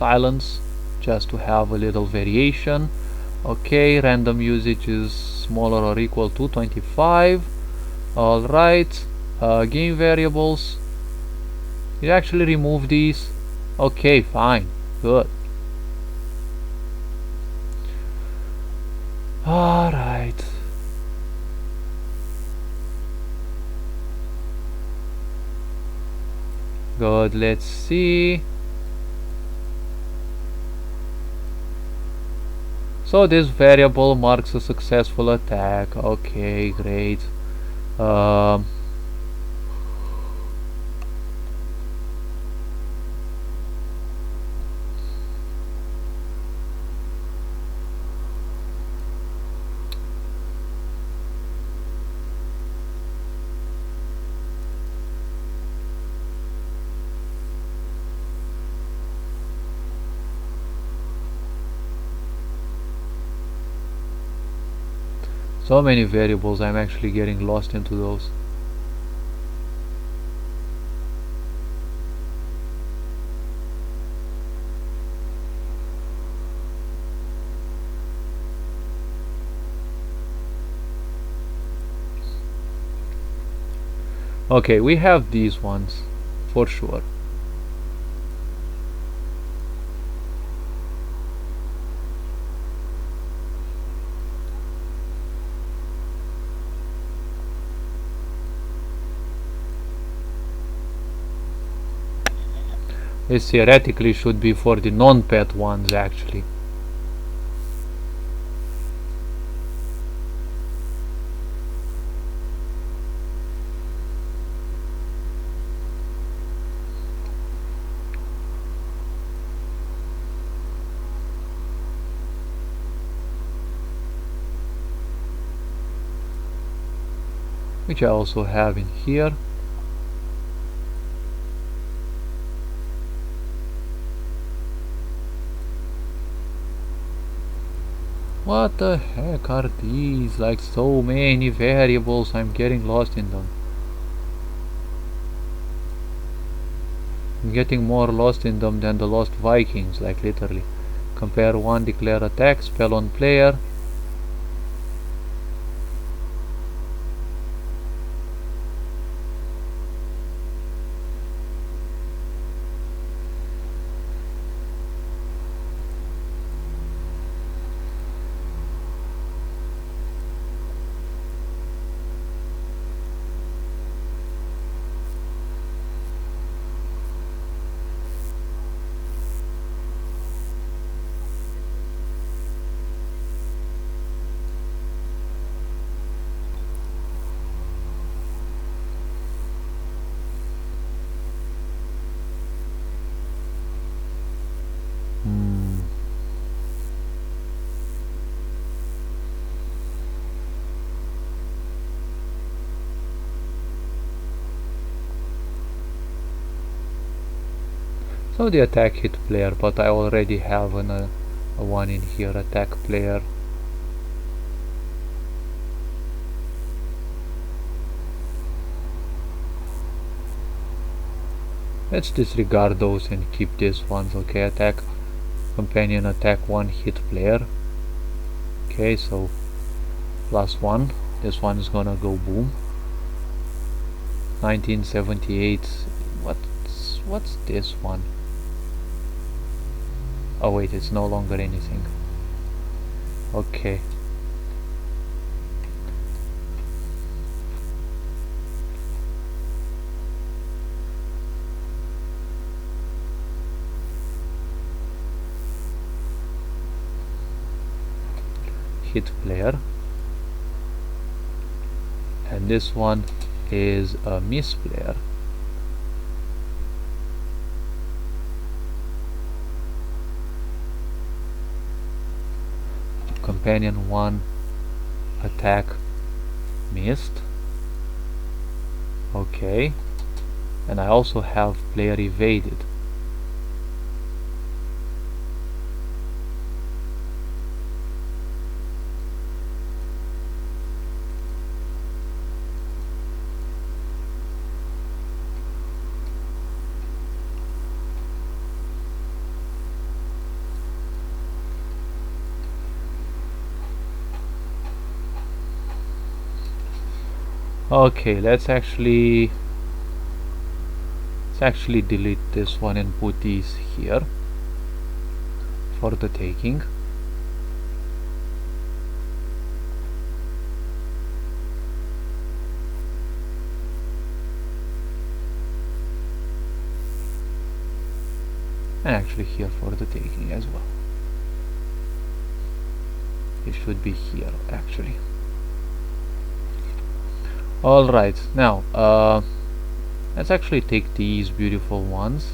silence just to have a little variation. Okay, random usage is smaller or equal to 25. Alright, game variables. You actually remove these. Okay, fine, good. Alright. Good, let's see. So this variable marks a successful attack. Okay, great. Um, so many variables, I'm actually getting lost into those. Okay, we have these ones for sure. This theoretically should be for the non-pet ones actually. Which I also have in here. What the heck are these? Like so many variables, I'm getting lost in them. I'm getting more lost in them than the Lost Vikings, like literally. Compare 1, declare attack, spell on player. So the attack hit player, but I already have a one in here, attack player. Let's disregard those and keep these ones. Okay, attack companion, attack 1, hit player. Okay, so +1. This one is gonna go boom. 1978. What's this one? Oh wait, it's no longer anything. Okay. Hit player. And this one is a miss player. Companion 1, attack missed. Okay, and I also have player evaded. Okay, let's actually delete this one and put these here for the taking. And actually here for the taking as well. It should be here actually. Alright, now let's actually take these beautiful ones.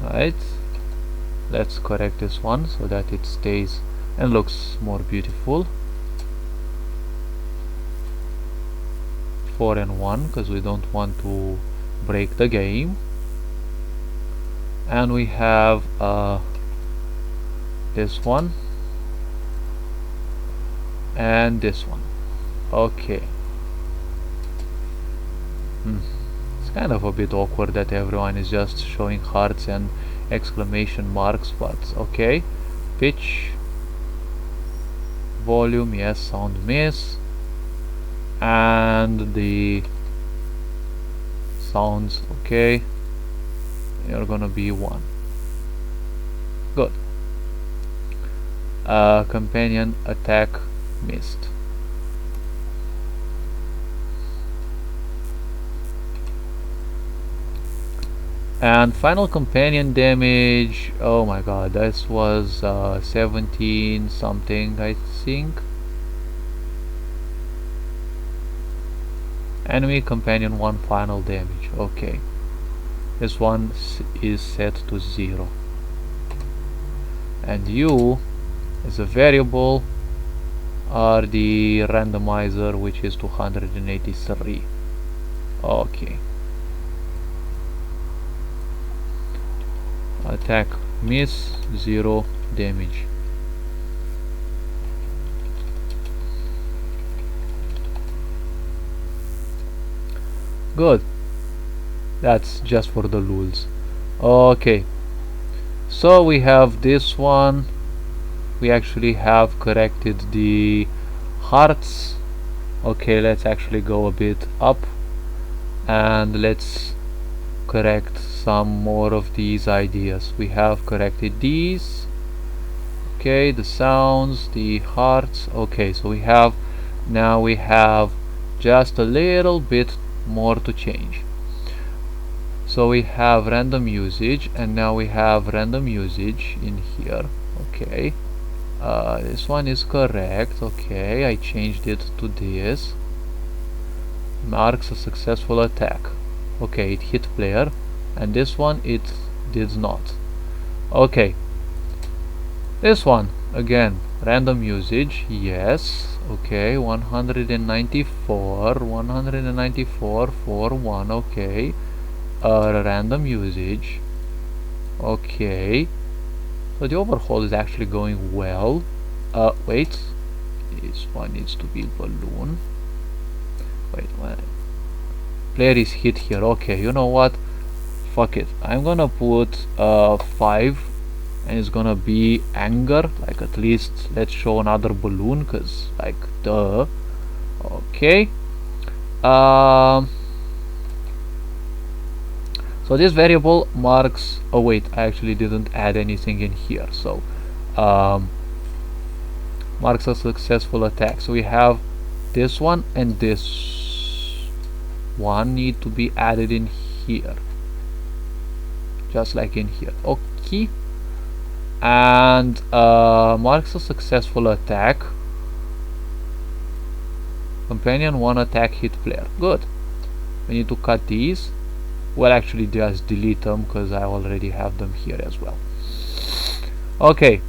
Right, let's correct this one so that it stays and looks more beautiful. 4 and 1 because we don't want to break the game. And we have this one and this one. Okay. It's kind of a bit awkward that everyone is just showing hearts and exclamation marks, but okay. Pitch, volume, yes, sound miss, and the sounds, okay, you're gonna be 1. Good. Companion attack missed. And final companion damage, oh my god, this was 17 something, I think. Enemy companion 1 final damage, okay. This one is set to 0. And you, as a variable, are the randomizer, which is 283. Okay. Attack miss, 0 damage. Good. That's just for the lulz. Okay. So we have this one. We actually have corrected the hearts. Okay, let's actually go a bit up and let's correct some more of these ideas. We have corrected these. Okay, the sounds, the hearts. Okay, so we have just a little bit more to change. So we have random usage, and now we have random usage in here. Okay, this one is correct. Okay, I changed it to this. Marks a successful attack. Okay, it hit player, and this one it did not. Okay, this one again, random usage, yes. Okay, 194 for 1. Okay, random usage. Okay, so the overhaul is actually going well. Wait, this one needs to be balloon. Wait, what? Player is hit here. Okay, you know what, fuck it, I'm gonna put 5, and it's gonna be anger. Like, at least let's show another balloon, cause like, duh. Okay, so this variable marks, oh wait, I actually didn't add anything in here, so marks a successful attack. So we have this one and this one need to be added in here, just like in here. Okay, and marks a successful attack. Companion 1 attack hit player. Good. We need to cut these. Well, actually just delete them because I already have them here as well. Okay,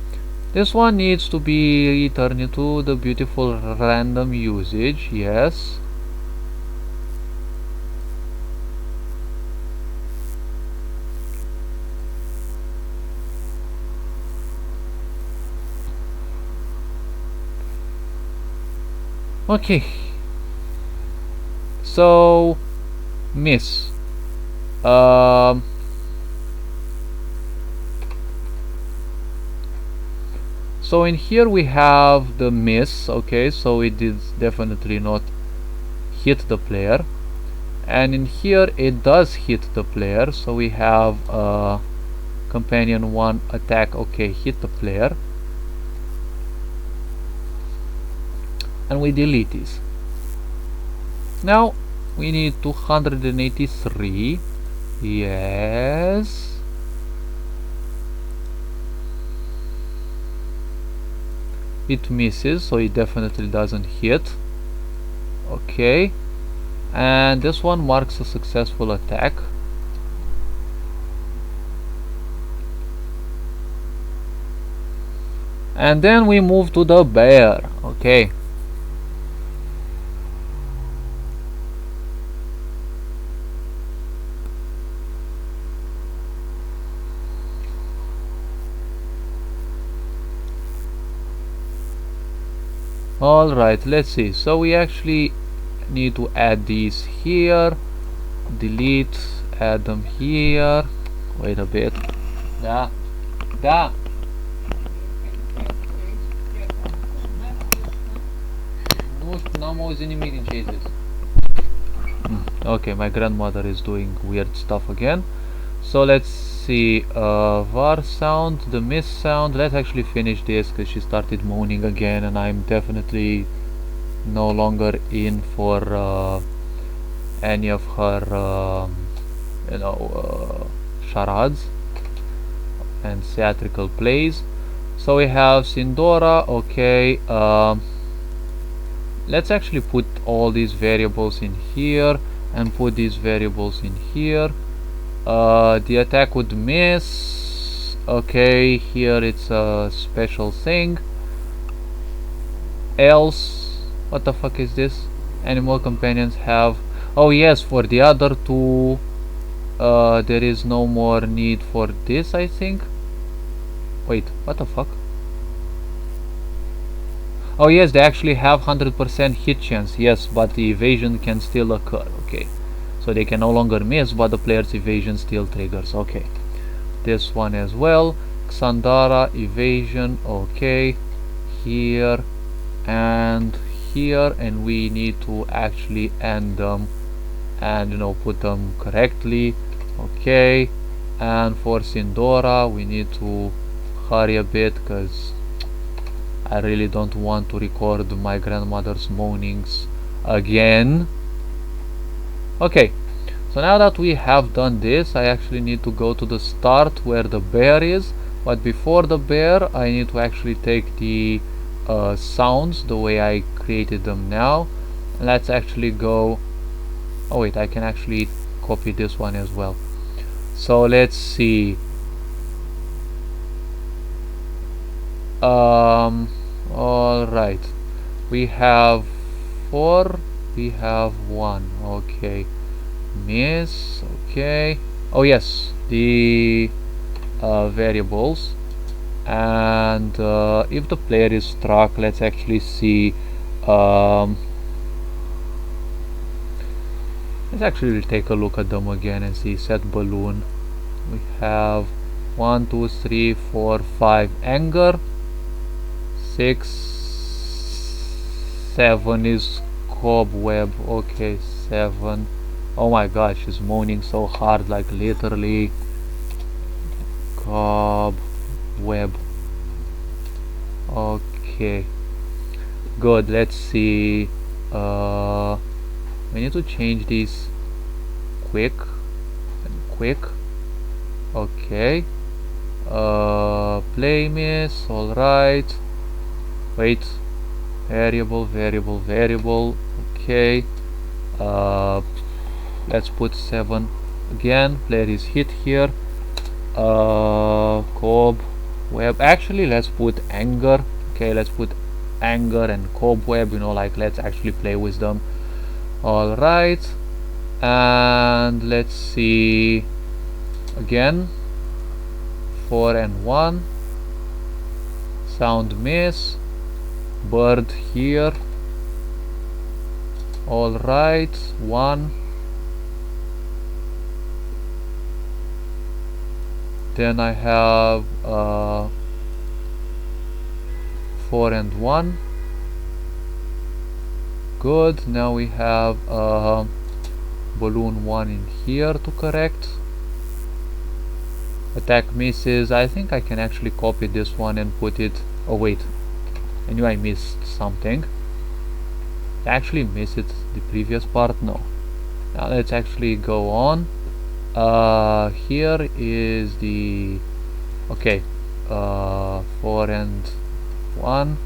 this one needs to be returned into the beautiful random usage. Yes. Okay, so miss. Um, so in here we have the miss. Okay, so it did definitely not hit the player, and in here it does hit the player, so we have companion 1 attack. Okay, hit the player, and we delete this. Now we need 283. Yes, it misses, so it definitely doesn't hit. Okay, and this one marks a successful attack. And then we move to the bear. Okay, alright, let's see. So we actually need to add these here, delete, add them here. Wait a bit. Da. N-am auzit nimic din ce ai zis. Okay, my grandmother is doing weird stuff again. So let's see, var sound, the miss sound. Let's actually finish this because she started moaning again, and I'm definitely no longer in for any of her charades and theatrical plays. So we have Sindora. Okay, let's actually put all these variables in here and put these variables in here. The attack would miss. Okay, here it's a special thing. Else, what the fuck is this? Animal companions have, oh yes, for the other two there is no more need for this, I think. Wait, what the fuck? Oh yes, they actually have 100% hit chance. Yes, but the evasion can still occur. Okay, so they can no longer miss, but the player's evasion still triggers. Okay, this one as well. Xandara evasion. Okay, here and here, and we need to actually end them and put them correctly. Okay, and for Sindora we need to hurry a bit because I really don't want to record my grandmother's moanings again. Okay, so now that we have done this, I actually need to go to the start where the bear is, but before the bear I need to actually take the sounds the way I created them now. Let's actually go, oh wait, I can actually copy this one as well. So let's see, alright, we have 4, we have 1. Okay, miss. Okay, oh yes, the variables, and if the player is struck, let's actually see, let's actually take a look at them again and see. Set balloon, we have 1, 2, 3, 4, 5 anger, 6, 7 is cobweb. Okay, 7. Oh my gosh, she's moaning so hard, like literally. Cobweb. Okay, good. Let's see, we need to change these quick and quick. Okay, play miss. Alright, wait, variable. Okay, let's put 7 again. Player is hit here. Cobweb, actually let's put anger. Okay, let's put anger and cobweb, like let's actually play with them. Alright, and let's see again, 4 and 1, sound miss, bird here. Alright, 1, Then I have 4 and 1. Good. Now we have balloon 1 in here to correct. Attack misses. I think I can actually copy this one and put it. Oh wait, I knew I missed something. I actually missed it the previous part. No. Now let's actually go on. Here is the okay. 4 and 1.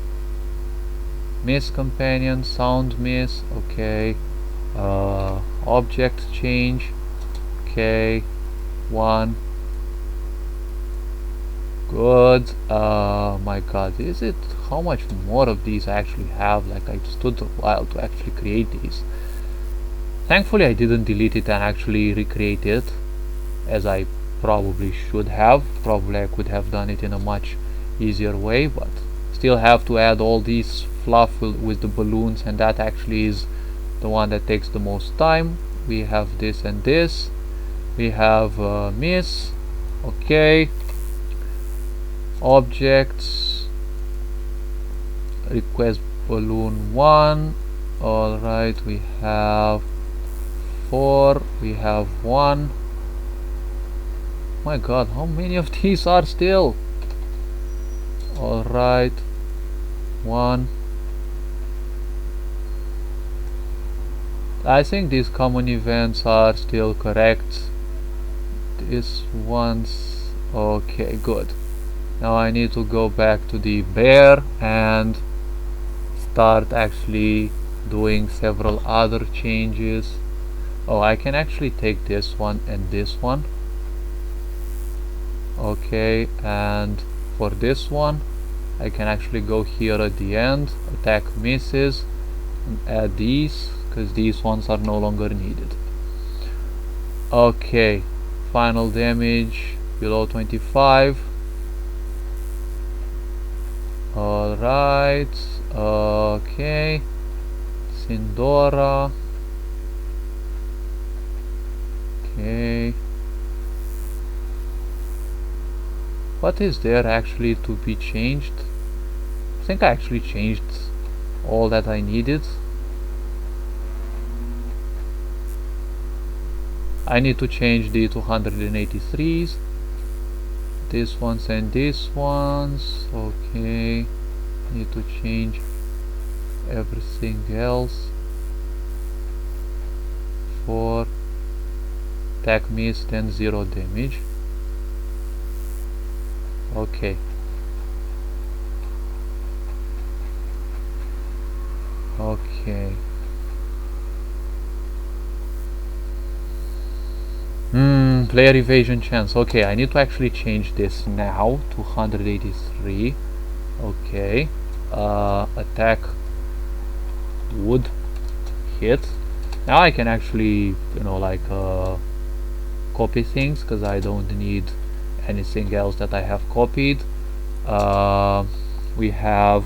Miss companion, sound miss. Okay. Object change. Okay. 1. Good. My god, is it how much more of these I actually have? Like, I stood a while to actually create these. Thankfully I didn't delete it and actually recreate it, as I probably should have. Probably I could have done it in a much easier way, but still have to add all these fluff with the balloons, and that actually is the one that takes the most time. We have this and this. We have miss. Okay. Objects, request balloon 1. Alright, we have 4, we have 1. My god, how many of these are still? Alright, 1. I think these common events are still correct. This one's okay, good. Now I need to go back to the bear and start actually doing several other changes. Oh, I can actually take this one and this one. Okay, and for this one I can actually go here at the end, attack misses, and add these, because these ones are no longer needed. Okay, final damage below 25. Alright, okay, Sindora, okay. What is there actually to be changed? I think I actually changed all that I needed. I need to change the 283s. These ones and these ones. Okay. Need to change everything else. 4. Attack miss, then 0 damage. Okay. Okay. Player evasion chance. Okay, I need to actually change this now. 283. Okay. Attack would hit. Now I can actually, you know, like copy things, because I don't need anything else that I have copied. We have,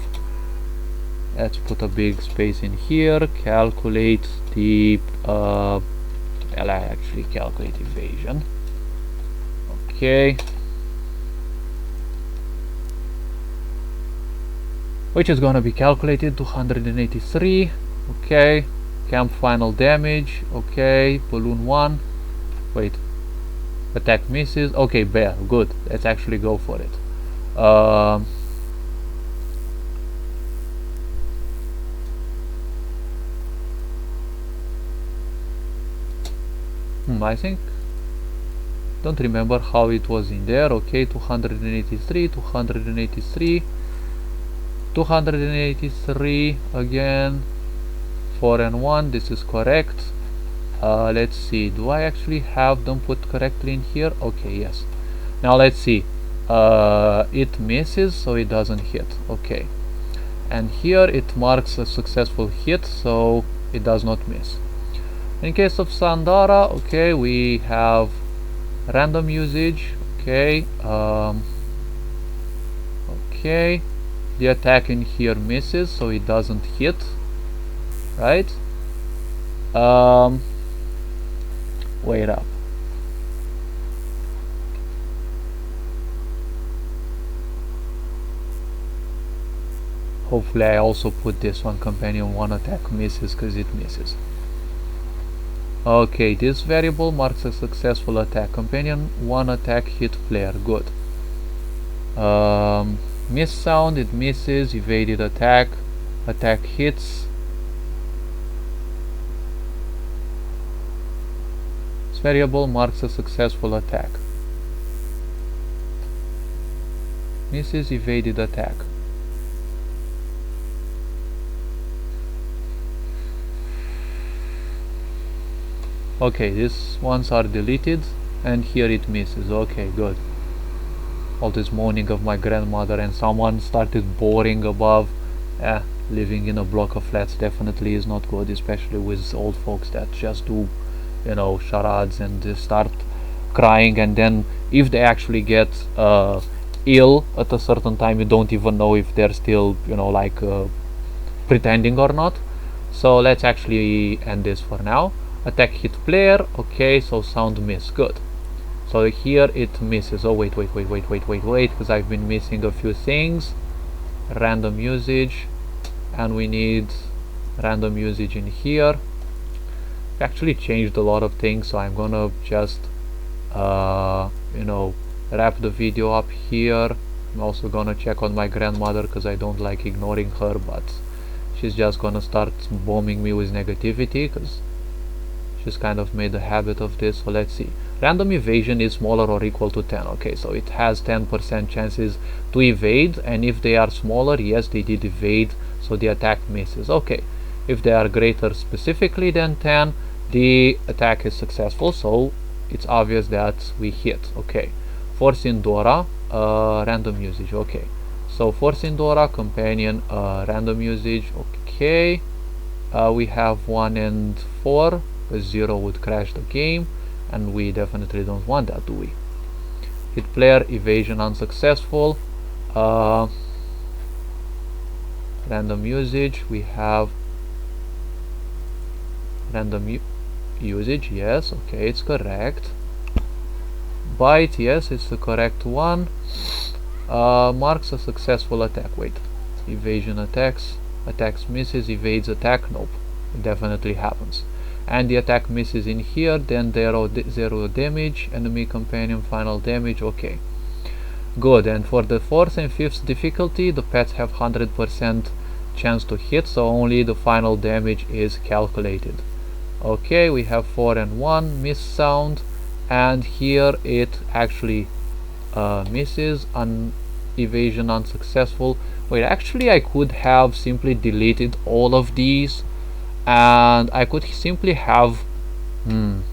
let's put a big space in here, calculate the well, I actually calculate evasion. Okay, which is gonna be calculated 283. Okay, camp final damage. Okay, balloon 1. Wait, attack misses. Okay, bear, good, let's actually go for it. I think, don't remember how it was in there. Okay, 283, 283, 283 again, 4 and 1, this is correct. Let's see, do I actually have them put correctly in here? Okay, yes. Now let's see, it misses, so it doesn't hit. Okay, and here it marks a successful hit, so it does not miss. In case of Sandara, okay, we have random usage. Okay, okay, the attack in here misses, so it doesn't hit, right? Wait up. hopefully I also put this one, companion 1 attack misses, because it misses. Okay, this variable marks a successful attack. Companion 1 attack hit player. Good. Miss sound, it misses. Evaded attack. Attack hits. This variable marks a successful attack. Misses, evaded attack. Okay, these ones are deleted, and here it misses. Okay, good. All this moaning of my grandmother, and someone started boring above. Living in a block of flats definitely is not good, especially with old folks that just do, you know, charades and they start crying, and then if they actually get ill at a certain time, you don't even know if they're still, you know, like pretending or not. So let's actually end this for now. Attack hit player. Okay, so sound miss. Good. So here it misses. Oh wait, because I've been missing a few things. Random usage, and we need random usage in here. We actually changed a lot of things, so I'm gonna just you know, wrap the video up here. I'm also gonna check on my grandmother because I don't like ignoring her, but she's just gonna start bombing me with negativity because she's kind of made a habit of this. So let's see. Random evasion is smaller or equal to 10. Okay, so it has 10% chances to evade, and if they are smaller, yes, they did evade, so the attack misses. Okay, if they are greater specifically than 10, the attack is successful, so it's obvious that we hit. Okay, Force Indora, random usage. Okay, so Force Indora, companion, random usage. Okay, we have 1 and 4. 0 would crash the game, and we definitely don't want that, do we? Hit player, evasion unsuccessful. Random usage, we have random usage, yes, okay, it's correct. Bite, yes, it's the correct one. Marks a successful attack. Wait, evasion attacks, attacks misses, evades attack. Nope, it definitely happens. And the attack misses in here, then 0 damage, enemy companion final damage. Okay, good. And for the 4th and 5th difficulty, the pets have 100% chance to hit, so only the final damage is calculated. Okay, we have 4 and 1 miss sound, and here it actually misses. Evasion unsuccessful. Wait, actually I could have simply deleted all of these, and I could simply have I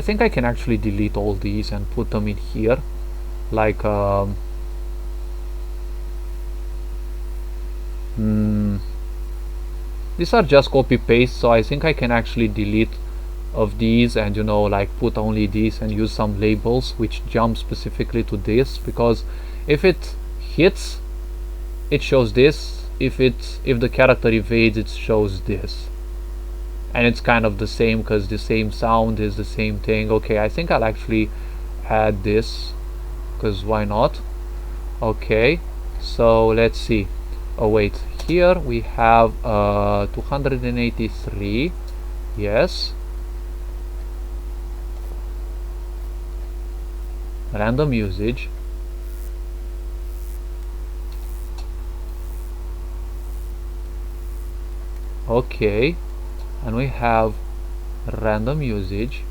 think I can actually delete all these and put them in here, like these are just copy paste, so I think I can actually delete of these and, you know, like put only these and use some labels which jump specifically to this, because if it hits it shows this, if the character evades it shows this, and it's kind of the same because the same sound is the same thing. Okay, I think I'll actually add this because why not. Okay, so let's see. Oh wait, here we have 283. Yes, random usage. Okay, and we have random usage.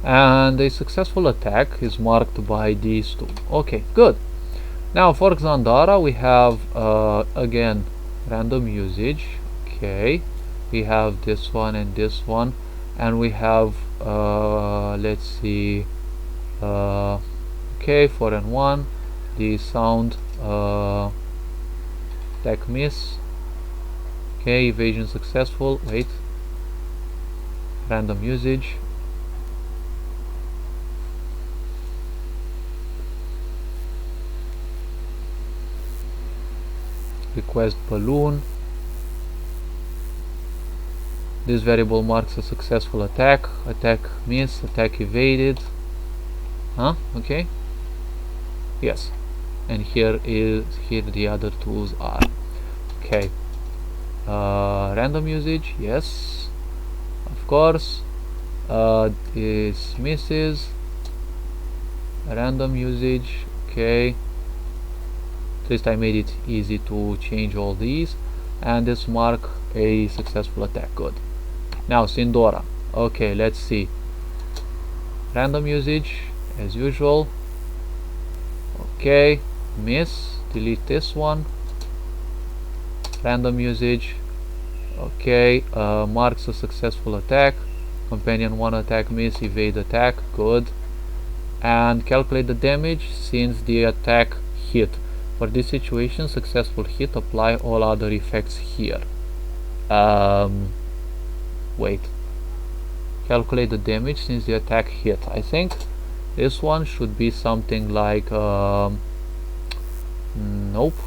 And a successful attack is marked by these two. Okay, good. Now for Xandara we have again random usage. Okay, we have this one and this one, and we have let's see, okay, 4 and 1. The sound attack miss. Okay, evasion successful. Wait, random usage. Request balloon. This variable marks a successful attack, attack miss, attack evaded. Okay, yes, and here the other tools are. Okay, random usage, yes, of course. This misses. Random usage, okay, at least I made it easy to change all these. And this mark a successful attack. Good. Now Sindora. Okay, let's see. Random usage as usual. Okay, miss, delete this one. Random usage, okay, marks a successful attack. Companion 1 attack miss, evade attack. Good. And calculate the damage since the attack hit. For this situation, successful hit, apply all other effects here. Wait, calculate the damage since the attack hit. I think this one should be something like nope,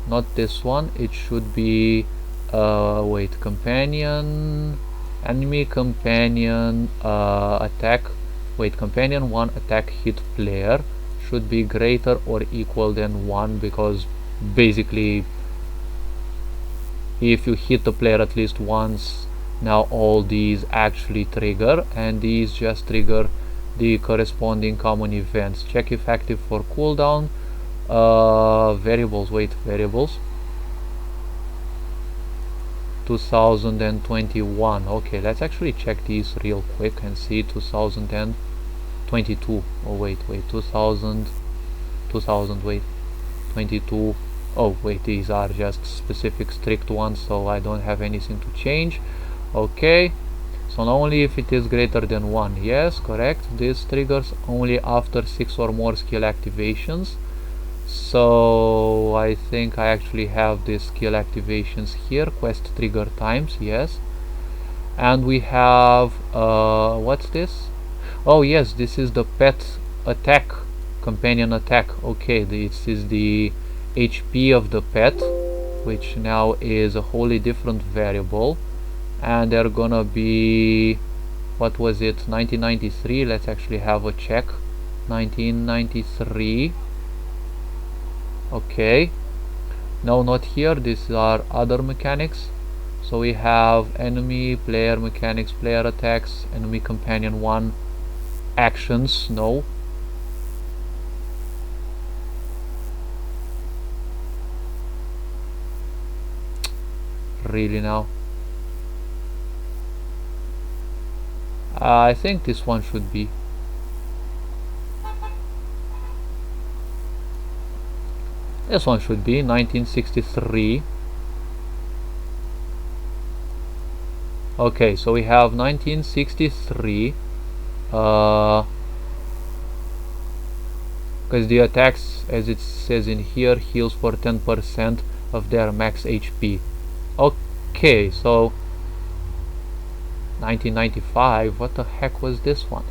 not this one. It should be wait, companion, enemy companion attack. Wait, companion 1 attack hit player should be greater or equal than 1, because basically if you hit the player at least once, now all these actually trigger, and these just trigger the corresponding common events. Check if active for cooldown. Variables, wait, variables 2021. Okay, let's actually check these real quick and see. 2022. Oh wait, 2000, wait, 22. Oh wait, these are just specific strict ones, so I don't have anything to change. Okay, so only if it is greater than 1. Yes, correct. This triggers only after 6 or more skill activations. So I think I actually have these skill activations here. Quest trigger times, yes. And we have what's this? Oh yes, this is the pet attack, companion attack. Okay, this is the HP of the pet, which now is a wholly different variable, and they're gonna be, what was it, 1993. Let's actually have a check. 1993. Okay, no, not here. These are other mechanics. So we have enemy, player mechanics, player attacks, enemy companion 1 actions. No, really now. I think this one should be. This one should be 1963. Okay, so we have 1963. Because the attacks, as it says in here, heals for 10% of their max HP. Okay, so 1995. What the heck was this one?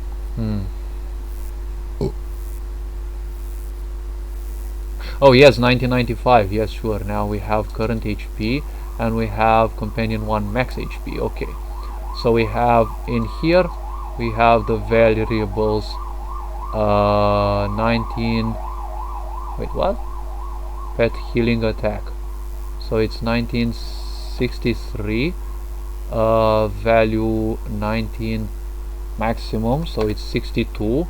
Oh yes, 1995. Yes, sure. Now we have current HP and we have companion 1 max HP. Okay, so we have in here, we have the variables 19, wait, what? Pet healing attack. So it's 1963, value 19 maximum, so it's 62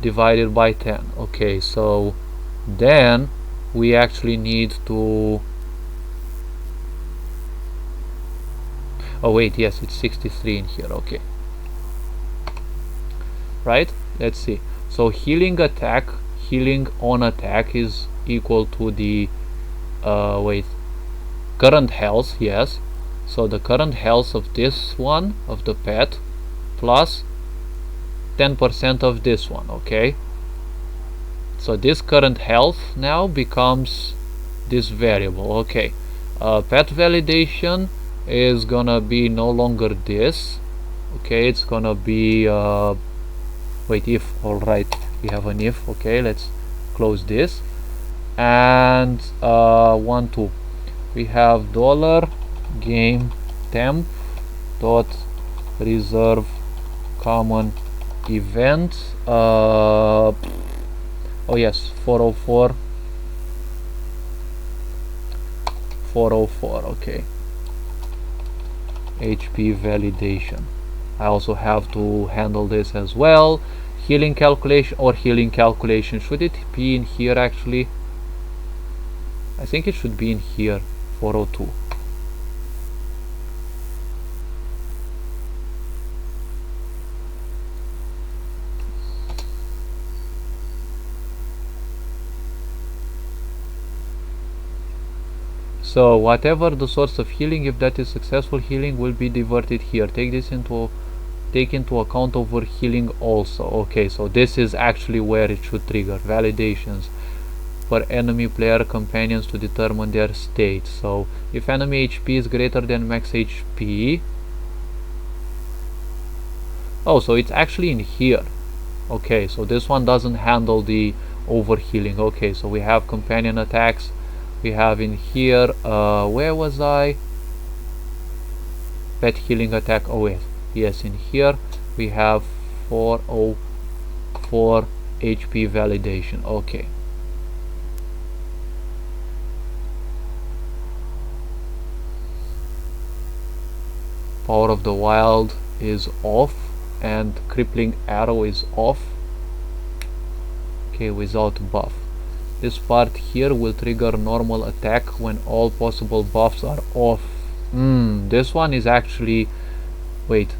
divided by 10. Okay, so then we actually need to, oh wait, yes, it's 63 in here. Okay, right, let's see. So healing attack, healing on attack is equal to the wait, current health. Yes, so the current health of this one, of the pet, plus 10% of this one. Okay, so this current health now becomes this variable. Okay, pet validation is gonna be no longer this. Okay, it's gonna be wait, if, all right, we have an if. Okay, let's close this, and 1 2, we have $game temp dot reserve common event. Oh yes, 404. Okay. HP validation. I also have to handle this as well. Healing calculation or healing calculation. Should it be in here actually? I think it should be in here. 402. So whatever the source of healing, if that is successful healing, will be diverted here. Take into account over healing also. Okay, so this is actually where it should trigger validations for enemy player companions to determine their state. So if enemy HP is greater than max HP, oh, so it's actually in here. Okay, so this one doesn't handle the overhealing. Okay, so we have companion attacks. We have in here, where was I? Pet healing attack. Oh wait, yes, in here we have 404 HP validation. Okay. Power of the Wild is off and crippling arrow is off. Okay, without buff. This part here will trigger normal attack when all possible buffs are off. This one is actually, wait,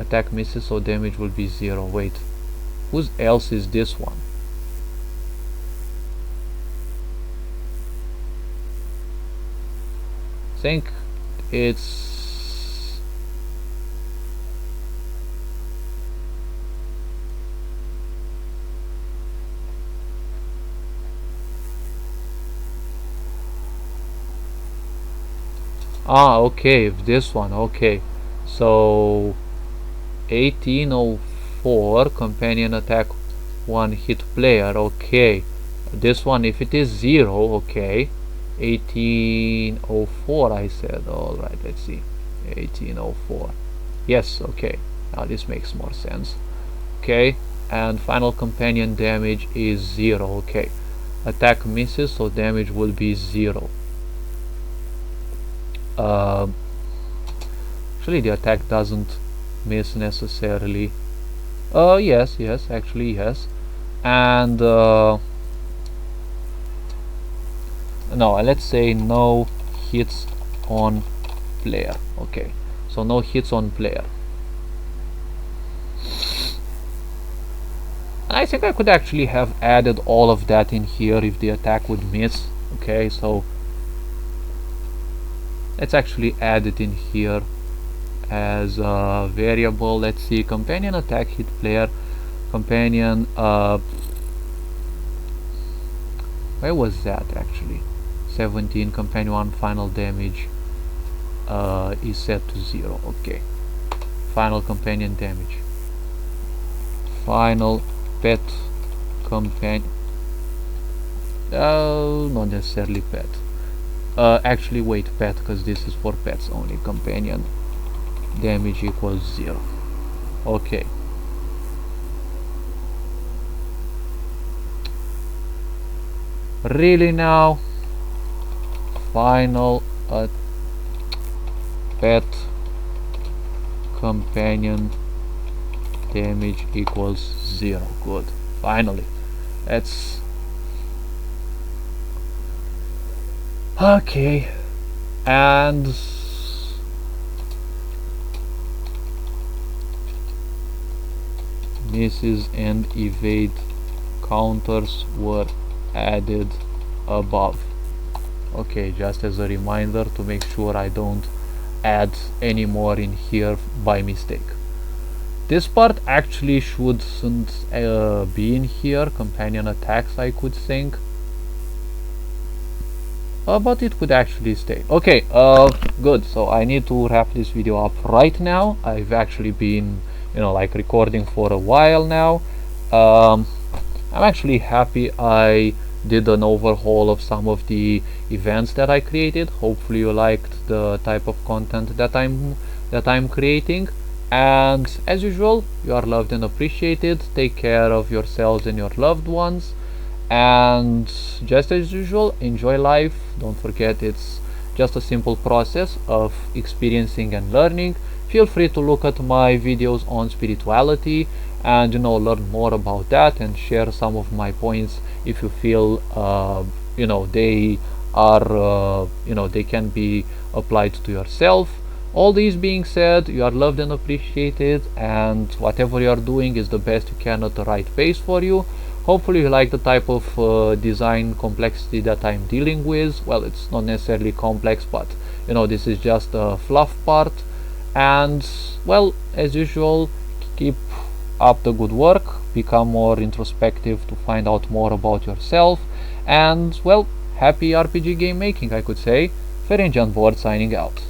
attack misses so damage will be 0. Wait, whose else is this one? I think it's okay, this one. Okay, so 1804 companion attack, one hit player. Okay, this one, if it is 0, okay, 1804 I said. All right, let's see, 1804. Yes, okay, now this makes more sense. Okay, and final companion damage is 0. Okay, attack misses so damage will be 0. Actually the attack doesn't miss necessarily. Yes, actually yes. And no, let's say no hits on player. Okay, so no hits on player. I think I could actually have added all of that in here if the attack would miss. Okay, so let's actually add it in here as a variable. Let's see, companion attack hit player, companion, where was that actually? 17, companion 1 final damage is set to 0. Okay, final companion damage, final pet companion, not necessarily pet. Actually wait, pet, because this is for pets only. Companion damage equals 0. Okay, really now? Final pet companion damage equals 0. Good, finally. Let's okay, and misses and evade counters were added above. Okay, just as a reminder to make sure I don't add any more in here by mistake. This part actually shouldn't be in here, companion attacks, I could think. But it could actually stay. Okay, good. So I need to wrap this video up right now. I've actually been, like recording for a while now. I'm actually happy I did an overhaul of some of the events that I created. Hopefully you liked the type of content that that I'm creating. And as usual, you are loved and appreciated. Take care of yourselves and your loved ones, and just as usual, enjoy life. Don't forget, it's just a simple process of experiencing and learning. Feel free to look at my videos on spirituality and learn more about that, and share some of my points if you feel they are they can be applied to yourself. All these being said, you are loved and appreciated, and whatever you are doing is the best you can at the right pace for you. Hopefully you like the type of design complexity that I'm dealing with. Well, it's not necessarily complex, but this is just a fluff part. And well, as usual, keep up the good work, become more introspective to find out more about yourself, and well, happy RPG game making, I could say. Ferenc Board signing out.